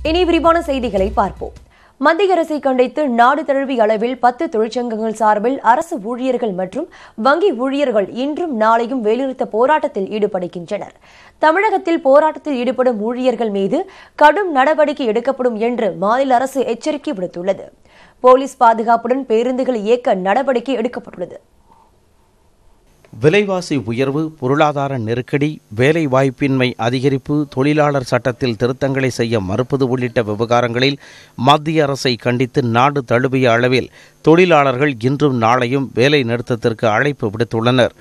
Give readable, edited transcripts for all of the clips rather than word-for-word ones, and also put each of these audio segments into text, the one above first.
இனி விரிவான செய்திகளை பார்ப்போம். மத்திய அரசை கண்டித்து நாடு தழுவிய அளவில் 10 தொழிற்சங்கங்கள் சார்பில் அரசு ஊழியர்கள் மற்றும் வங்கி ஊழியர்கள் இன்றும் நாளையும் வேலைநிறுத்த போராட்டத்தில் ஈடுபடுகின்றனர். தமிழகத்தில் போராட்டத்தில் ஈடுபடும் ஊழியர்கள் மீது கடும் நடவடிக்கை எடுக்கப்படும் என்று மாநில அரசு எச்சரிக்கை விடுத்துள்ளது. போலீஸ் பாதுகாப்புடன் பேருந்துகள் இயக்க நடவடிக்கை எடுக்கப்பட்டுள்ளது. விலைவாசி உயர்வு, பொருளாதார நெருக்கடி, வேலை வாய்ப்பின்மை அதிகரிப்பு, தொழிலாளர் சட்டத்தில் திருத்தங்களை செய்ய மறுப்பது உள்ளிட்ட விவகாரங்களில் மத்திய அரசை கண்டித்து நாடு தழுவிய அளவில் தொழிலாளர்கள் இன்றும் நாளையும் வேலை நிறுத்தத்திற்கு அழைப்பு விடுத்துள்ளனர்.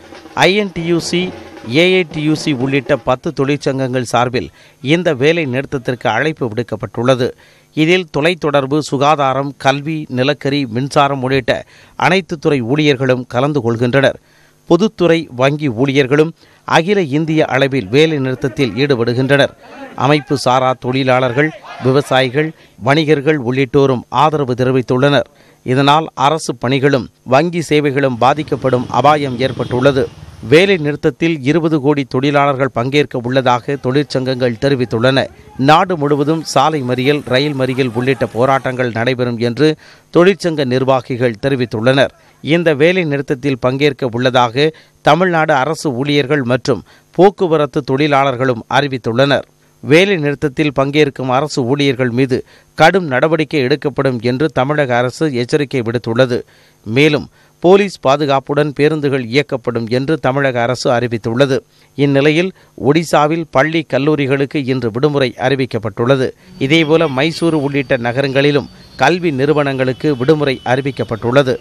INTUC, AITUC உள்ளிட்ட 10 தொழிற்சங்கங்கள் சார்பில் இந்த வேலை நிறுத்தத்திற்கு அழைப்பு விடுக்கப்பட்டுள்ளது. இதில் தொலைத்தொடர்பு, சுகாதாரம், கல்வி, நிலக்கரி, மின்சாரம் உள்ளிட்ட அனைத்து துறை ஊழியர்களும் கலந்து கொள்கின்றனர். பொதுத்துறை வங்கி ஊழியர்களும் அகில இந்திய அளவில் வேலை நிறுத்தத்தில் ஈடுபடுகின்றனர். அமைப்பு சாரா தொழிலாளர்கள், விவசாயிகள், வணிகர்கள் உள்ளிட்டோரும் ஆதரவு தெரிவித்துள்ளனர். இதனால் அரசு பணிகளும் வங்கி சேவைகளும் பாதிக்கப்படும் அபாயம் ஏற்பட்டுள்ளது. வேலை நிறுத்தத்தில் 20 கோடி தொழிலாளர்கள் பங்கேற்க உள்ளதாக தொழிற்சங்கங்கள் தெரிவித்துள்ளன. நாடு முழுவதும் சாலை மறியல், ரயில் மறியல் உள்ளிட்ட போராட்டங்கள் நடைபெறும் என்று தொழிற்சங்க நிர்வாகிகள் தெரிவித்துள்ளனர். இந்த வேலை நிறுத்தத்தில் பங்கேற்க உள்ளதாக தமிழ்நாடு அரசு ஊழியர்கள் மற்றும் போக்குவரத்து தொழிலாளர்களும் அறிவித்துள்ளனர். வேலை நிறுத்தத்தில் பங்கேற்கும் அரசு ஊழியர்கள் மீது கடும் நடவடிக்கை எடுக்கப்படும் என்று தமிழக அரசு எச்சரிக்கை விடுத்துள்ளது. மேலும் போலீஸ் பாதுகாப்புடன் பேருந்துகள் இயக்கப்படும் என்று தமிழக அரசு அறிவித்துள்ளது. இந்நிலையில் ஒடிசாவில் பள்ளி கல்லூரிகளுக்கு இன்று விடுமுறை அறிவிக்கப்பட்டுள்ளது. இதேபோல மைசூரு உள்ளிட்ட நகரங்களிலும் கல்வி நிறுவனங்களுக்கு விடுமுறை அறிவிக்கப்பட்டுள்ளது.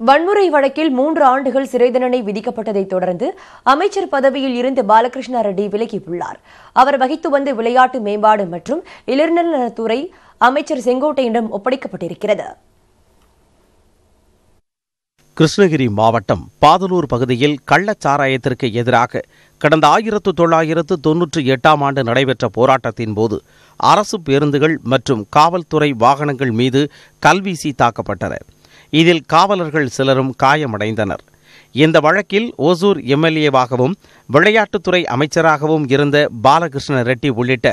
வன்முறை வழக்கில் 3 ஆண்டுகள் சிறை தண்டனை விதிக்கப்பட்டதைத் தொடர்ந்து அமைச்சர் பதவியில் இருந்து பாலகிருஷ்ண ரெட்டி விலகியுள்ளார். அவர் வகித்து வந்த விளையாட்டு மேம்பாடு மற்றும் இளைஞர் நலத்துறை அமைச்சர் செங்கோட்டையிடம் ஒப்படைக்கப்பட்டிருக்கிறது. கிருஷ்ணகிரி மாவட்டம் பாதலூர் பகுதியில் கள்ளச்சாராயத்திற்கு எதிராக கடந்த 1998ஆம் ஆண்டு நடைபெற்ற போராட்டத்தின் போது அரசு பேருந்துகள் மற்றும் காவல்துறை வாகனங்கள் மீது கல்வீசி தாக்கப்பட்டன. இதில் காவலர்கள் சிலரும் காயமடைந்தனர். இந்த வழக்கில் ஓசூர் MLAவாகவும் விளையாட்டுத்துறை அமைச்சராகவும் இருந்த பாலகிருஷ்ண ரெட்டி உள்ளிட்ட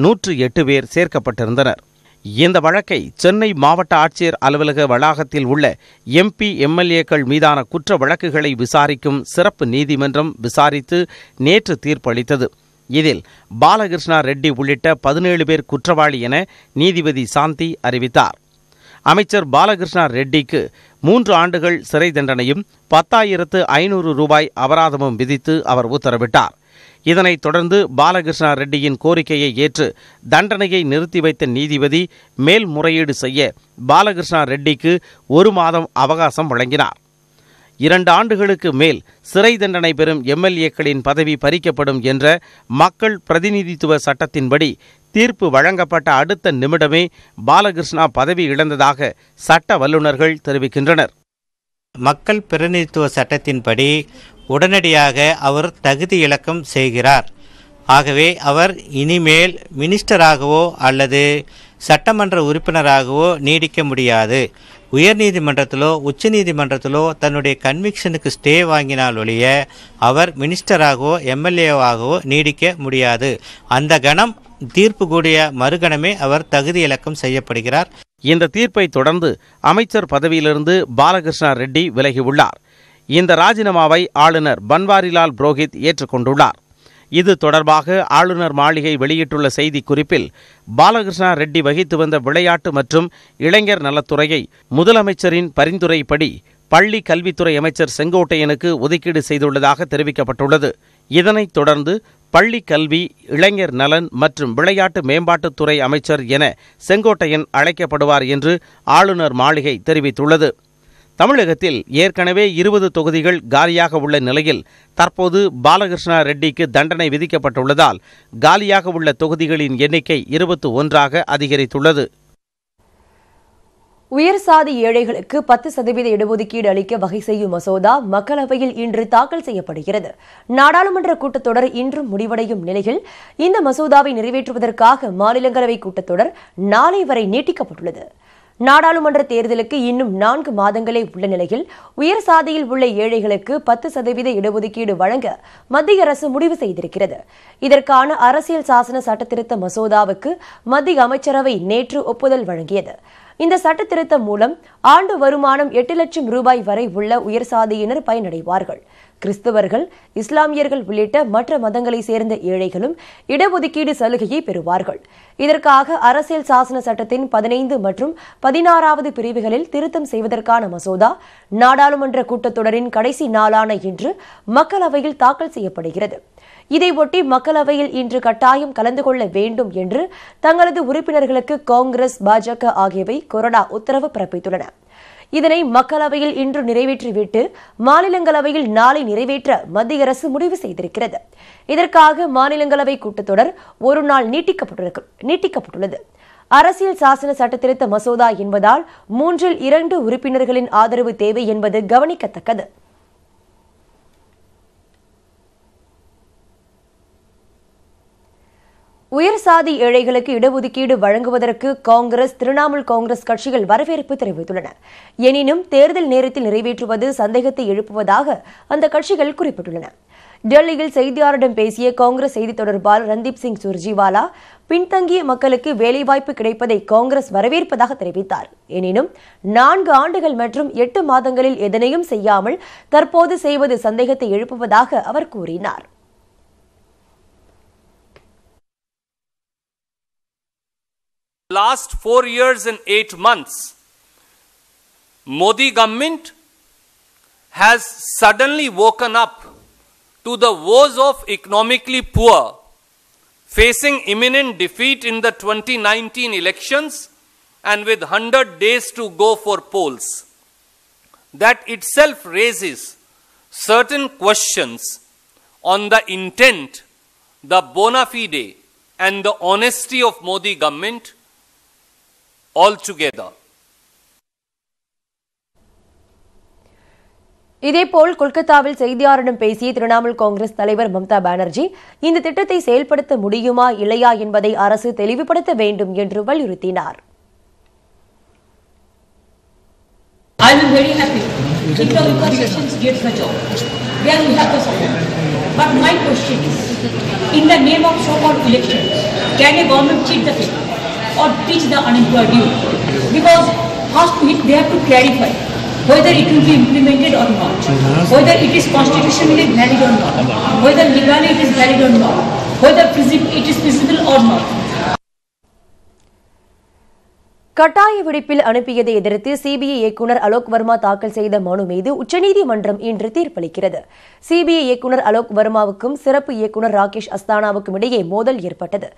108 பேர் சேர்க்கப்பட்டிருந்தனர். இந்த வழக்கை சென்னை மாவட்ட ஆட்சியர் அலுவலக வளாகத்தில் உள்ள MP MLAக்கள் மீதான குற்ற வழக்குகளை விசாரிக்கும் சிறப்பு நீதிமன்றம் விசாரித்து நேற்று தீர்ப்பளித்தது. இதில் பாலகிருஷ்ண ரெட்டி உள்ளிட்ட 17 பேர் குற்றவாளி என நீதிபதி சாந்தி அறிவித்தார். அமைச்சர் பாலகிருஷ்ண ரெட்டிக்கு 3 ஆண்டுகள் சிறை தண்டனையும் 10,500 ரூபாய் அபராதமும் விதித்து அவர் உத்தரவிட்டார். இதனைத் தொடர்ந்து பாலகிருஷ்ண ரெட்டியின் கோரிக்கையை ஏற்று தண்டனையை நிறுத்தி வைத்த நீதிபதி மேல்முறையீடு செய்ய பாலகிருஷ்ண ரெட்டிக்கு 1 மாதம் அவகாசம் வழங்கினார். 2 ஆண்டுகளுக்கு மேல் சிறை தண்டனை பெறும் MLAக்களின் பதவி பறிக்கப்படும் என்ற மக்கள் பிரதிநிதித்துவ சட்டத்தின்படி தீர்ப்பு வழங்கப்பட்ட அடுத்த நிமிடமே பாலகிருஷ்ணா பதவி இழந்ததாக சட்ட வல்லுநர்கள் தெரிவிக்கின்றனர். மக்கள் பிரதிநிதித்துவ சட்டத்தின்படி உடனடியாக அவர் தகுதி இழக்கம் செய்கிறார். ஆகவே அவர் இனிமேல் மினிஸ்டராகவோ அல்லது சட்டமன்ற உறுப்பினராகவோ நீடிக்க முடியாது. உயர்நீதிமன்றத்திலோ உச்சநீதிமன்றத்திலோ தன்னுடைய கன்விக்ஷனுக்கு ஸ்டே வாங்கினால் ஒழிய அவர் மினிஸ்டராகவோ MLAவாகவோ நீடிக்க முடியாது. அந்த கணம் தீர்ப்பு கூடிய மறுகணமே அவர் தகுதி இழக்கம் செய்யப்படுகிறார். இந்த தீர்ப்பை தொடர்ந்து அமைச்சர் பதவியிலிருந்து பாலகிருஷ்ண ரெட்டி விலகியுள்ளார். இந்த ராஜினாமாவை ஆளுநர் பன்வாரிலால் புரோஹித் ஏற்றுக்கொண்டுள்ளார். இது தொடர்பாக ஆளுநர் மாளிகை வெளியிட்டுள்ள செய்திக்குறிப்பில் பாலகிருஷ்ண ரெட்டி வகித்து வந்த விளையாட்டு மற்றும் இளைஞர் நலத்துறையை முதலமைச்சரின் பரிந்துரைப்படி பள்ளி கல்வித்துறை அமைச்சர் செங்கோட்டையனுக்கு ஒதுக்கீடு செய்துள்ளதாக தெரிவிக்கப்பட்டுள்ளது. இதனைத் தொடர்ந்து பள்ளி கல்வி, இளைஞர் நலன் மற்றும் விளையாட்டு மேம்பாட்டுத்துறை அமைச்சர் என செங்கோட்டையன் அழைக்கப்படுவார் என்று ஆளுநர் மாளிகை தெரிவித்துள்ளது. தமிழகத்தில் ஏற்கனவே 20 தொகுதிகள் காலியாக உள்ள நிலையில் தற்போது பாலகிருஷ்ண ரெட்டிக்கு தண்டனை விதிக்கப்பட்டுள்ளதால் காலியாக உள்ள தொகுதிகளின் எண்ணிக்கை 21ஆக அதிகரித்துள்ளது. உயர் சாதி ஏழைகளுக்கு 10% இடஒதுக்கீடு அளிக்க வகை செய்யும் மசோதா மக்களவையில் இன்று தாக்கல் செய்யப்படுகிறது. நாடாளுமன்ற கூட்டத்தொடர் இன்றும் முடிவடையும் நிலையில் இந்த மசோதாவை நிறைவேற்றுவதற்காக மாநிலங்களவை கூட்டத்தொடர் நாளை வரை நீட்டிக்கப்பட்டுள்ளது. நாடாளுமன்ற தேர்தலுக்கு இன்னும் 4 மாதங்களே உள்ள நிலையில் உயர் சாதியில் உள்ள ஏழைகளுக்கு 10% இடஒதுக்கீடு வழங்க மத்திய அரசு முடிவு செய்திருக்கிறது. இதற்கான அரசியல் சாசன சட்டத்திருத்த மசோதாவுக்கு மத்திய அமைச்சரவை நேற்று ஒப்புதல் வழங்கியது. இந்த சட்டத்திருத்தம் மூலம் ஆண்டு வருமானம் 8 லட்சம் ரூபாய் வரை உள்ள உயர் சாதியினர் பயனடைவார்கள். கிறிஸ்தவர்கள், இஸ்லாமியர்கள் உள்ளிட்ட மற்ற மதங்களை சேர்ந்த ஏழைகளும் இடஒதுக்கீடு சலுகையை பெறுவார்கள். இதற்காக அரசியல் சாசன சட்டத்தின் 15 மற்றும் 16வது பிரிவுகளில் திருத்தம் செய்வதற்கான மசோதா நாடாளுமன்ற கூட்டத்தொடரின் கடைசி நாளான இன்று மக்களவையில் தாக்கல் செய்யப்படுகிறது. இதையொட்டி மக்களவையில் இன்று கட்டாயம் கலந்து கொள்ள வேண்டும் என்று தங்களது உறுப்பினர்களுக்கு காங்கிரஸ், பாஜக ஆகியவை கொறடா உத்தரவு பிறப்பித்துள்ளன. இதனை மக்களவையில் இன்று நிறைவேற்றிவிட்டு மாநிலங்களவையில் நாளை நிறைவேற்ற மத்திய அரசு முடிவு செய்திருக்கிறது. இதற்காக மாநிலங்களவை கூட்டத்தொடர் ஒரு நாள் நீட்டிக்கப்பட்டுள்ளது. அரசியல் சாசன சட்டத்திருத்த மசோதா என்பதால் 3/2 உறுப்பினர்களின் ஆதரவு தேவை என்பது கவனிக்கத்தக்கது. உயர் சாதி ஏழைகளுக்கு இடஒதுக்கீடு வழங்குவதற்கு காங்கிரஸ், திரிணாமுல் காங்கிரஸ் கட்சிகள் வரவேற்பு தெரிவித்துள்ளன. எனினும் தேர்தல் நேரத்தில் நிறைவேற்றுவது சந்தேகத்தை எழுப்புவதாக அந்த கட்சிகள் குறிப்பிட்டுள்ளன. டெல்லியில் செய்தியாளரிடம் பேசிய காங்கிரஸ் செய்தி தொடர்பாளர் ரந்தீப் சிங் சுர்ஜிவாலா, பின்தங்கிய மக்களுக்கு வேலைவாய்ப்பு கிடைப்பதை காங்கிரஸ் வரவேற்பதாக தெரிவித்தார். எனினும் 4 ஆண்டுகள் மற்றும் 8 மாதங்களில் எதனையும் செய்யாமல் தற்போது செய்வது சந்தேகத்தை எழுப்புவதாக அவர் கூறினார். Last 4 years and 8 months, Modi government has suddenly woken up to the woes of economically poor, facing imminent defeat in the 2019 elections and with 100 days to go for polls. That itself raises certain questions on the intent, the bona fide and the honesty of Modi government altogether. இதேபோல் கொல்கத்தாவில் செய்தியாளரிடம் பேசிய திரிணாமுல் காங்கிரஸ் தலைவர் மம்தா பானர்ஜி, இந்த திட்டத்தை செயல்படுத்த முடியுமா இல்லையா என்பதை அரசு தெளிவுபடுத்த வேண்டும் என்று வலியுறுத்தினார். I am very happy. People get the job. There we have the support. But my question is, in the name of so-called elections, can a government cheat the people or teach the unemployed youth? Because first they have to clarify whether it will be implemented or not, whether it is constitutionally valid or not, whether legally it is valid or not, whether it is feasible or not. கட்டாய விடுப்பில் அனுப்பியதை எதிர்த்து CBI இயக்குநர் அலோக் வர்மா தாக்கல் செய்த மனு மீது உச்சநீதிமன்றம் இன்று தீர்ப்பளிக்கிறது. சிபிஐ இயக்குநர் அலோக் வர்மாவுக்கும் சிறப்பு இயக்குநர் ராகேஷ் அஸ்தானாவுக்கும் இடையே மோதல் ஏற்பட்டது.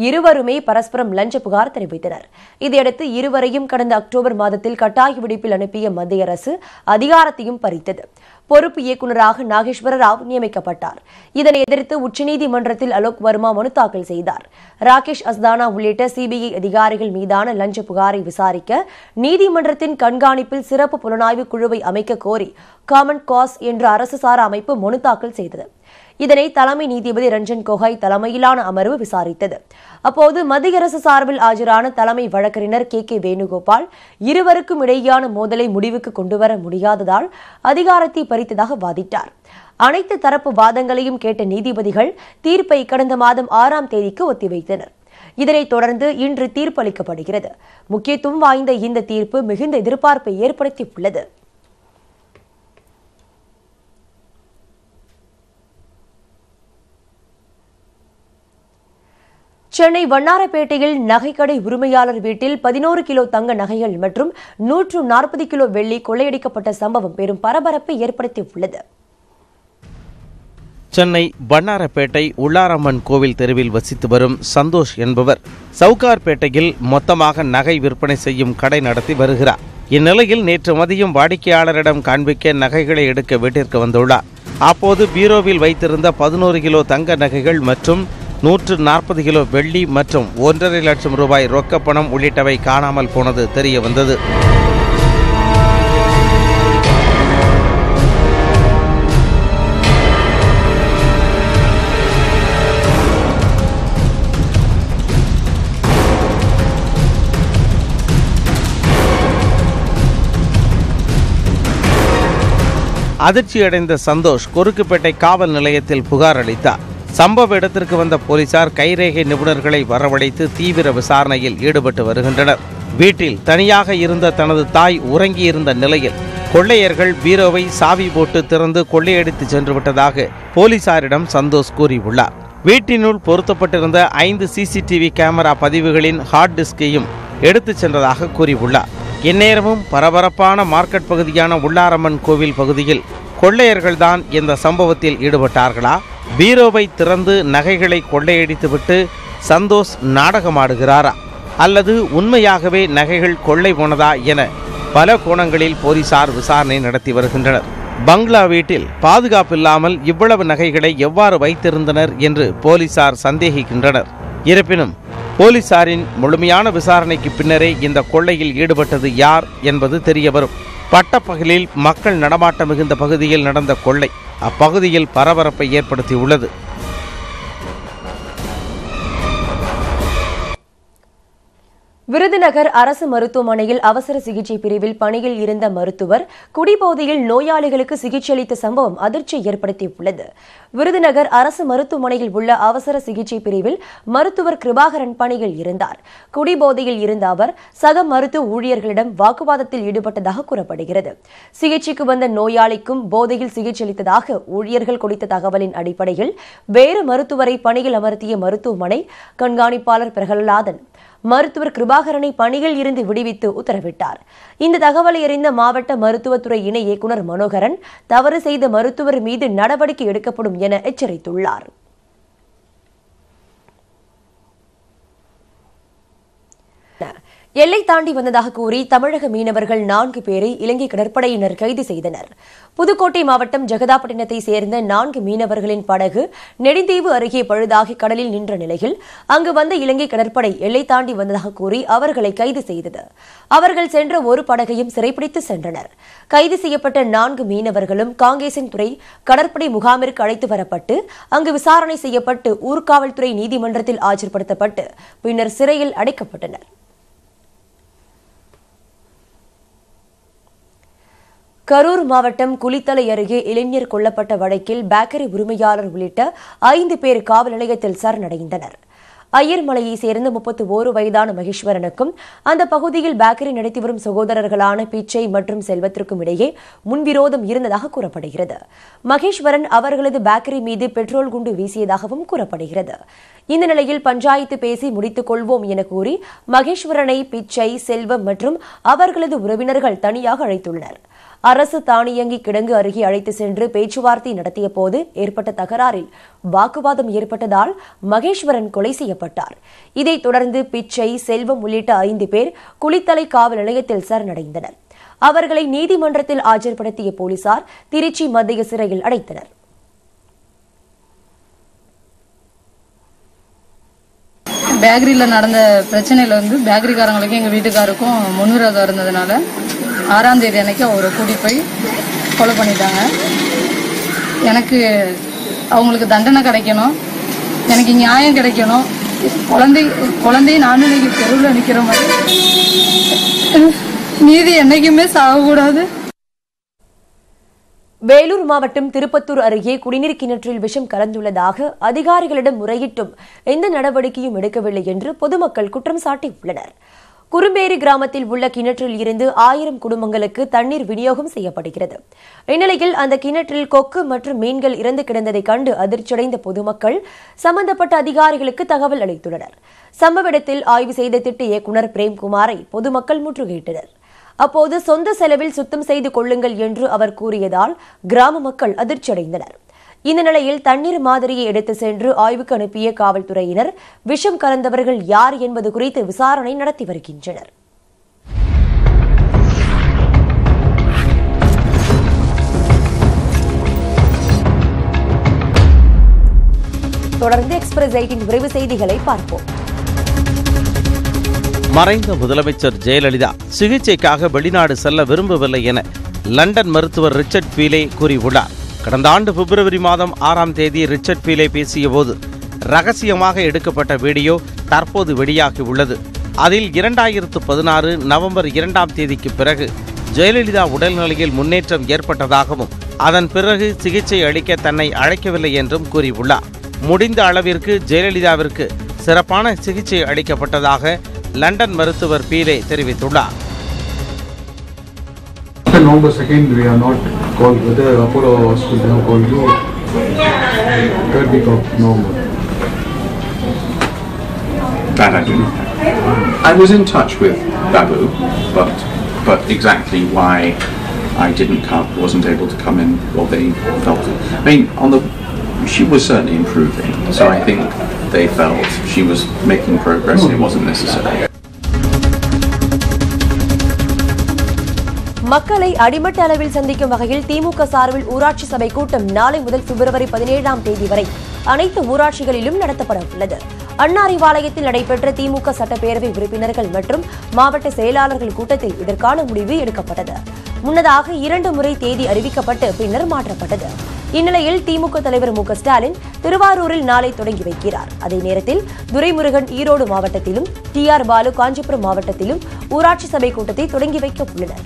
இருவருமே பரஸ்பரம் லஞ்ச புகார் தெரிவித்தனர். இதையடுத்து இருவரையும் கடந்த அக்டோபர் மாதத்தில் கட்டாய விடுப்பில் அனுப்பிய மத்திய அரசு அதிகாரத்தையும் பறித்தது. பொறுப்பு இயக்குநராக நாகேஸ்வர ராவ் நியமிக்கப்பட்டார். இதனை எதிர்த்து உச்சநீதிமன்றத்தில் அலோக் வர்மா மனு தாக்கல் செய்தார். ராகேஷ் அஸ்தானா உள்ளிட்ட சிபிஐ அதிகாரிகள் மீதான லஞ்ச புகாரை விசாரிக்க நீதிமன்றத்தின் கண்காணிப்பில் சிறப்பு புலனாய்வு குழுவை அமைக்க கோரி காமன் காஸ் என்ற அரசு சாரா அமைப்பு மனு தாக்கல் செய்தது. இதனை தலைமை நீதிபதி ரஞ்சன் கோகாய் தலைமையிலான அமர்வு விசாரித்தது. அப்போது மத்திய அரசு சார்பில் ஆஜரான தலைமை வழக்கறிஞர் கே வேணுகோபால், இருவருக்கும் இடையேயான மோதலை முடிவுக்கு கொண்டுவர முடியாததால் அதிகாரத்தை பறித்ததாக வாதிட்டார். அனைத்து தரப்பு வாதங்களையும் கேட்ட நீதிபதிகள் தீர்ப்பை கடந்த மாதம் 6ஆம் தேதிக்கு ஒத்திவைத்தனர். இதனைத் தொடர்ந்து இன்று தீர்ப்பு அளிக்கப்படுகிறது. முக்கியத்துவம் வாய்ந்த இந்த தீர்ப்பு மிகுந்த எதிர்பார்ப்பை ஏற்படுத்தியுள்ளது. சென்னை வண்ணாரப்பேட்டையில் நகைக்கடை உரிமையாளர் வீட்டில் 11 கிலோ தங்க நகைகள் மற்றும் 140 கிலோ வெள்ளி கொள்ளையடிக்கப்பட்ட சம்பவம் பெரும் பரபரப்பை ஏற்படுத்தியுள்ளது. சென்னை வண்ணாரப்பேட்டை உள்ளாரம்மன் கோவில் தெருவில் வசித்து வரும் சந்தோஷ் என்பவர் சவுகார்பேட்டையில் மொத்தமாக நகை விற்பனை செய்யும் கடை நடத்தி வருகிறார். இந்நிலையில் நேற்று மதியம் வாடிக்கையாளரிடம் காண்பிக்க நகைகளை எடுக்க வீட்டிற்கு வந்துள்ளார். அப்போது பீரோவில் வைத்திருந்த 11 கிலோ தங்க நகைகள் மற்றும் 140 கிலோ வெள்ளி மற்றும் 1.5 லட்சம் ரூபாய் ரொக்கப்பணம் உள்ளிட்டவை காணாமல் போனது தெரிய வந்தது. அதிர்ச்சியடைந்த சந்தோஷ் கொருக்குப்பேட்டை காவல் நிலையத்தில் புகார் அளித்தார். சம்பவ இடத்திற்கு வந்த போலீசார் கைரேகை நிபுணர்களை வரவழைத்து தீவிர விசாரணையில் ஈடுபட்டு வருகின்றனர். வீட்டில் தனியாக இருந்த தனது தாய் உறங்கியிருந்த நிலையில் கொள்ளையர்கள் பீரோவை சாவி போட்டு திறந்து கொள்ளையடித்து சென்று விட்டதாக போலீசாரிடம் சந்தோஷ் கூறியுள்ளார். வீட்டினுள் பொருத்தப்பட்டிருந்த 5 CCTV கேமரா பதிவுகளின் ஹார்ட் டிஸ்கையும் எடுத்துச் சென்றதாக கூறியுள்ளார். இந்நேரமும் பரபரப்பான மார்க்கெட் பகுதியான உள்ளாரம்மன் கோவில் பகுதியில் கொள்ளையர்கள்தான் இந்த சம்பவத்தில் ஈடுபட்டார்களா? பீரோவை திறந்து நகைகளை கொள்ளையடித்துவிட்டு சந்தோஷ் நாடகமாடுகிறாரா? அல்லது உண்மையாகவே நகைகள் கொள்ளை போனதா என பல கோணங்களில் போலீசார் விசாரணை நடத்தி வருகின்றனர். பங்களா வீட்டில் பாதுகாப்பில்லாமல் இவ்வளவு நகைகளை எவ்வாறு வைத்திருந்தனர் என்று போலீசார் சந்தேகிக்கின்றனர். இருப்பினும் போலீசாரின் முழுமையான விசாரணைக்கு பின்னரே இந்த கொள்ளையில் ஈடுபட்டது யார் என்பது தெரியவரும். பட்டப்பகலில் மக்கள் நடமாட்டம் மிகுந்த பகுதியில் நடந்த கொள்ளை அப்பகுதியில் பரபரப்பை ஏற்படுத்தியுள்ளது. விருதுநகர் அரசு மருத்துவமனையில் அவசர சிகிச்சை பிரிவில் பணியில் இருந்த மருத்துவர் குடிபோதையில் நோயாளிகளுக்கு சிகிச்சை அளித்த சம்பவம் அதிர்ச்சியை ஏற்படுத்தியுள்ளது. விருதுநகர் அரசு மருத்துவமனையில் உள்ள அவசர சிகிச்சை பிரிவில் மருத்துவர் கிருபாகரன் பணியில் இருந்தார். குடிபோதையில் இருந்த அவர் சக மருத்துவ ஊழியர்களிடம் வாக்குவாதத்தில் ஈடுபட்டதாக கூறப்படுகிறது. சிகிச்சைக்கு வந்த நோயாளிக்கும் போதையில் சிகிச்சை அளித்ததாக ஊழியர்கள் கொடுத்த தகவலின் அடிப்படையில் வேறு மருத்துவரை பணியில் அமர்த்திய மருத்துவமனை கண்காணிப்பாளர் பிரகலாதன் மருத்துவர் கிருபாகரனை பணியில் இருந்து விடுவித்து உத்தரவிட்டார். இந்த தகவலை அறிந்த மாவட்ட மருத்துவத்துறை இணை இயக்குநர் மனோகரன் தவறு செய்த மருத்துவர் மீது நடவடிக்கை எடுக்கப்படும் என எச்சரித்துள்ளார். எல்லை தாண்டி வந்ததாக கூறி தமிழக மீனவர்கள் 4 பேரை இலங்கை கடற்படையினர் கைது செய்தனர். புதுக்கோட்டை மாவட்டம் ஜெகதாப்பட்டினத்தை சேர்ந்த 4 மீனவர்களின் படகு நெடுந்தீவு அருகே பழுதாகி கடலில் நின்ற நிலையில் அங்கு வந்த இலங்கை கடற்படை எல்லை தாண்டி வந்ததாக கூறி அவர்களை கைது செய்தது. அவர்கள் சென்ற ஒரு படகையும் சிறைப்பிடித்து சென்றனர். கைது செய்யப்பட்ட 4 மீனவர்களும் காங்கேசன்துறை கடற்படை முகாமிற்கு அழைத்து வரப்பட்டு அங்கு விசாரணை செய்யப்பட்டு ஊர்காவல்துறை நீதிமன்றத்தில் ஆஜர்படுத்தப்பட்டு பின்னர் சிறையில் அடைக்கப்பட்டனர். கரூர் மாவட்டம் குளித்தலை அருகே இளைஞர் கொல்லப்பட்ட வழக்கில் பேக்கரி உரிமையாளர் உள்ளிட்ட 5 பேர் காவல் நிலையத்தில் சரணடைந்தனர். ஐயர்மலையை சேர்ந்த 31 வயதான மகேஸ்வரனுக்கும் அந்த பகுதியில் பேக்கரி நடத்தி வரும் சகோதரர்களான பிச்சை மற்றும் செல்வத்திற்கும் இடையே முன்விரோதம் இருந்ததாக கூறப்படுகிறது. மகேஸ்வரன் அவர்களது பேக்கரி மீது பெட்ரோல் குண்டு வீசியதாகவும் கூறப்படுகிறது. இந்த நிலையில் பஞ்சாயத்து பேசி முடித்துக் கொள்வோம் என கூறி மகேஸ்வரனை பிச்சை, செல்வம் மற்றும் அவர்களது உறவினர்கள் தனியாக அழைத்துள்ளனர். அரசு தானியங்கி கிடங்கு அருகே அழைத்து சென்று பேச்சுவார்த்தை நடத்திய போது ஏற்பட்ட தகராறில் வாக்குவாதம் ஏற்பட்டதால் மகேஸ்வரன் கொலை செய்யப்பட்டார். இதைத் தொடர்ந்து பிச்சை, செல்வம் உள்ளிட்ட 5 பேர் குளித்தலை காவல் நிலையத்தில் சரணடைந்தனர். அவர்களை நீதிமன்றத்தில் ஆஜர்படுத்திய போலீசார் திருச்சி மத்திய சிறையில் அடைத்தனர். பேக்கரியில் நடந்த பிரச்சனையில் பேக்கரிக்காரங்களுக்கும் எங்கள் வீட்டுக்காருக்கும் முன்விரோதம் இருந்ததுனால 6ஆம் தேதி அன்னைக்கு அவரை கூட்டிகிட்டு போய் கொலை பண்ணிட்டாங்க. எனக்கு அவங்களுக்கு தண்டனை கிடைக்கணும், எனக்கு நியாயம் கிடைக்கணும். குழந்தைய நானும் இன்னைக்கு தெருவில் நிற்கிற மாதிரி நீதி என்னைக்குமே சாகக்கூடாது. வேலூர் மாவட்டம் திருப்பத்தூர் அருகே குடிநீர் கிணற்றில் விஷம் கலந்துள்ளதாக அதிகாரிகளிடம் முறையிட்டும் எந்த நடவடிக்கையும் எடுக்கவில்லை என்று பொதுமக்கள் குற்றம் சாட்டியுள்ளனர். குறும்பேரி கிராமத்தில் உள்ள கிணற்றில் இருந்து 1000 குடும்பங்களுக்கு தண்ணீர் விநியோகம் செய்யப்படுகிறது. இந்நிலையில் அந்த கிணற்றில் கொக்கு மற்றும் மீன்கள் இறந்து கிடந்ததை கண்டு அதிர்ச்சியடைந்த பொதுமக்கள் சம்பந்தப்பட்ட அதிகாரிகளுக்கு தகவல் அளித்துள்ளனர். சம்பவ இடத்தில் ஆய்வு செய்த திட்ட இயக்குநர் பிரேம்குமாரை பொதுமக்கள் முற்றுகையிட்டனர். அப்போது சொந்த செலவில் சுத்தம் செய்து கொள்ளுங்கள் என்று அவர் கூறியதால் கிராம மக்கள் அதிர்ச்சியடைந்தனர். இந்த நிலையில் தண்ணீர் மாதிரியை எடுத்து சென்று ஆய்வுக்கு அனுப்பிய காவல்துறையினர் விஷம் கலந்தவர்கள் யார் என்பது குறித்து விசாரணை நடத்தி வருகின்றனர். தொடர்ந்து எக்ஸ்பிரஸ் 8 விரைவு செய்திகளை பார்ப்போம். மறைந்த முதலமைச்சர் ஜெயலலிதா சிகிச்சைக்காக வெளிநாடு செல்ல விரும்பவில்லை என லண்டன் மருத்துவர் ரிச்சர்ட் பீலே கூறியுள்ளார். கடந்த ஆண்டு பிப்ரவரி மாதம் 6ஆம் தேதி ரிச்சர்ட் பீலே பேசியபோது ரகசியமாக எடுக்கப்பட்ட வீடியோ தற்போது வெளியாகியுள்ளது. அதில் 2016 நவம்பர் 2ஆம் தேதிக்கு பிறகு ஜெயலலிதா உடல்நிலையில் முன்னேற்றம் ஏற்பட்டதாகவும் அதன் பிறகு சிகிச்சை அளிக்க தன்னை அழைக்கவில்லை என்றும் கூறியுள்ளார். முடிந்த அளவிற்கு ஜெயலலிதாவிற்கு சிறப்பான சிகிச்சை அளிக்கப்பட்டதாக லண்டன் மருத்துவர் பீலே தெரிவித்துள்ளார். November 2nd, we are not called whether Apollo Hospital have called you. Third week of November. That I do not know. I was in touch with Babu, but exactly why I wasn't able to come in, or they felt it. I mean, she was certainly improving, so I think they felt she was making progress and it wasn't necessary. மக்களை அடிமட்ட அளவில் சந்திக்கும் வகையில் திமுக சார்பில் ஊராட்சி சபை கூட்டம் நாளை முதல் பிப்ரவரி 17ஆம் தேதி வரை அனைத்து ஊராட்சிகளிலும் நடத்தப்பட உள்ளது. அண்ணாரிவாளையத்தில் நடைபெற்ற திமுக சட்டப்பேரவை உறுப்பினர்கள் மற்றும் மாவட்ட செயலாளர்கள் கூட்டத்தில் இதற்கான முடிவு எடுக்கப்பட்டது. முன்னதாக 2 முறை தேதி அறிவிக்கப்பட்டு பின்னர் மாற்றப்பட்டது. இந்நிலையில் திமுக தலைவர் மு க ஸ்டாலின் திருவாரூரில் நாளை தொடங்கி வைக்கிறார். அதே நேரத்தில் துரைமுருகன் ஈரோடு மாவட்டத்திலும், டி.ஆர். பாலு காஞ்சிபுரம் மாவட்டத்திலும் ஊராட்சி சபை கூட்டத்தை தொடங்கி வைக்க உள்ளனர்.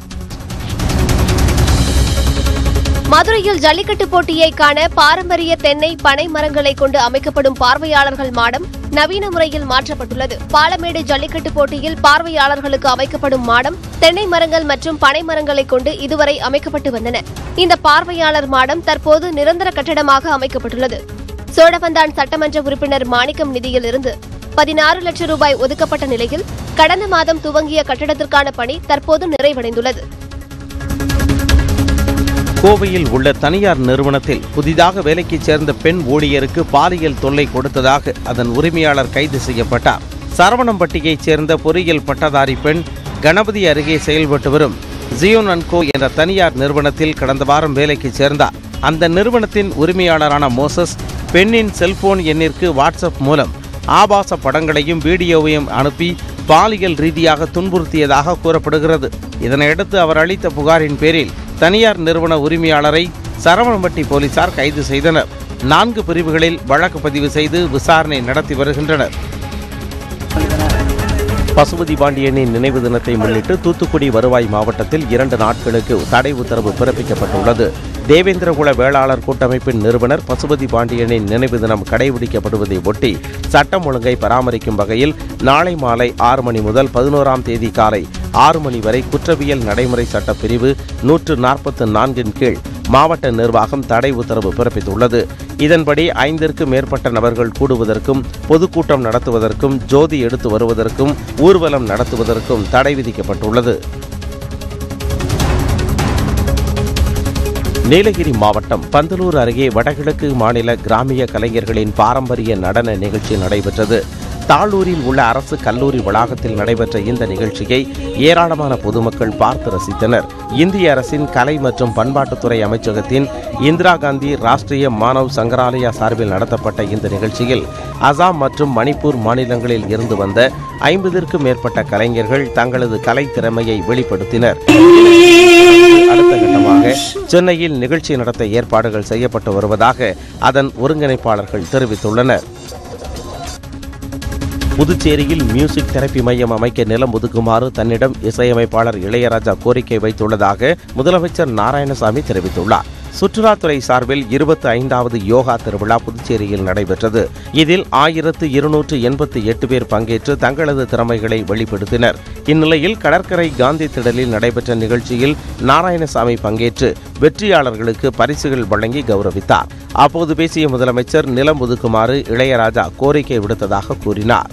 மதுரையில் ஜல்லிக்கட்டு போட்டியை காண பாரம்பரிய தென்னை பனை மரங்களை கொண்டு அமைக்கப்படும் பார்வையாளர்கள் மாடம் நவீன முறையில் மாற்றப்பட்டுள்ளது. பாலமேடு ஜல்லிக்கட்டு போட்டியில் பார்வையாளர்களுக்கு அமைக்கப்படும் மாடம் தென்னை மரங்கள் மற்றும் பனை மரங்களை கொண்டு இதுவரை அமைக்கப்பட்டு வந்தன. இந்த பார்வையாளர் மாடம் தற்போது நிரந்தர கட்டடமாக அமைக்கப்பட்டுள்ளது. சோழவந்தான் சட்டமன்ற உறுப்பினர் மாணிக்கம் நிதியிலிருந்து 16 லட்சம் ரூபாய் ஒதுக்கப்பட்ட நிலையில் கடந்த மாதம் துவங்கிய கட்டடத்திற்கான பணி தற்போது நிறைவடைந்துள்ளது. கோவையில் உள்ள தனியார் நிறுவனத்தில் புதிதாக வேலைக்கு சேர்ந்த பெண் ஊழியருக்கு பாலியல் தொல்லை கொடுத்ததாக அதன் உரிமையாளர் கைது செய்யப்பட்டார். சரவணம்பட்டியைச் சேர்ந்த பொறியியல் பட்டதாரி பெண் கணபதி அருகே செயல்பட்டு வரும் ஜியோன் அண்ட் கோ என்ற தனியார் நிறுவனத்தில் கடந்த வாரம் வேலைக்கு சேர்ந்தார். அந்த நிறுவனத்தின் உரிமையாளரான மோசஸ் பெண்ணின் செல்போன் எண்ணிற்கு வாட்ஸ்அப் மூலம் ஆபாச படங்களையும் வீடியோவையும் அனுப்பி பாலியல் ரீதியாக துன்புறுத்தியதாக கூறப்படுகிறது. இதனையடுத்து அவர் அளித்த புகாரின் பேரில் தனியார் நிறுவன உரிமையாளரை சரவணம்பட்டி போலீசார் கைது செய்தனர். 4 பிரிவுகளில் வழக்கு பதிவு செய்து விசாரணை நடத்தி வருகின்றனர். பசுபதி பாண்டியனின் நினைவு தினத்தை முன்னிட்டு தூத்துக்குடி வருவாய் மாவட்டத்தில் 2 நாட்களுக்கு தடை உத்தரவு பிறப்பிக்கப்பட்டுள்ளது. தேவேந்திரகுல வேளாளர் கூட்டமைப்பின் நிறுவனர் பசுபதி பாண்டியனின் நினைவு தினம் கடைபிடிக்கப்படுவதை ஒட்டி சட்டம் ஒழுங்கை பராமரிக்கும் வகையில் நாளை மாலை 6 மணி முதல் 11ஆம் தேதி காலை 6 மணி வரை குற்றவியல் நடைமுறை சட்ட பிரிவு 144 கீழ் மாவட்ட நிர்வாகம் தடை உத்தரவு பிறப்பித்துள்ளது. இதன்படி 5க்கும் மேற்பட்ட நபர்கள் கூடுவதற்கும், பொதுக்கூட்டம் நடத்துவதற்கும், ஜோதி எடுத்து வருவதற்கும், ஊர்வலம் நடத்துவதற்கும் தடை விதிக்கப்பட்டுள்ளது. நீலகிரி மாவட்டம் பந்தலூர் அருகே வடகிழக்கு மாநில கிராமிய கலைஞர்களின் பாரம்பரிய நடன நிகழ்ச்சி நடைபெற்றது. தாளூரில் உள்ள அரசு கல்லூரி வளாகத்தில் நடைபெற்ற இந்த நிகழ்ச்சியை ஏராளமான பொதுமக்கள் பார்த்து ரசித்தனர். இந்திய அரசின் கலை மற்றும் பண்பாட்டுத்துறை அமைச்சகத்தின் இந்திரா காந்தி ராஷ்டிரிய மானவ் சங்கராலயா சார்பில் நடத்தப்பட்ட இந்த நிகழ்ச்சியில் அசாம் மற்றும் மணிப்பூர் மாநிலங்களில் இருந்து வந்த 50க்கும் மேற்பட்ட கலைஞர்கள் தங்களது கலை திறமையை வெளிப்படுத்தினர். அடுத்த கட்டமாக சென்னையில் நிகழ்ச்சி நடத்த ஏற்பாடுகள் செய்யப்பட்டு வருவதாக அதன் ஒருங்கிணைப்பாளர்கள் தெரிவித்துள்ளனர். புதுச்சேரியில் மியூசிக் தெரப்பி மையம் அமைக்க நிலம் ஒதுக்குமாறு தன்னிடம் இசையமைப்பாளர் இளையராஜா கோரிக்கை வைத்துள்ளதாக முதலமைச்சர் நாராயணசாமி தெரிவித்துள்ளார். சுற்றுலாத்துறை சார்பில் 25வது யோகா திருவிழா புதுச்சேரியில் நடைபெற்றது. இதில் 1288 பேர் பங்கேற்று தங்களது திறமைகளை வெளிப்படுத்தினர். இந்நிலையில் கடற்கரை காந்தி திடலில் நடைபெற்ற நிகழ்ச்சியில் நாராயணசாமி பங்கேற்று வெற்றியாளர்களுக்கு பரிசுகள் வழங்கி கௌரவித்தார். அப்போது பேசிய முதலமைச்சர் நிலம் ஒதுக்குமாறு இளையராஜா கோரிக்கை விடுத்ததாக கூறினார்.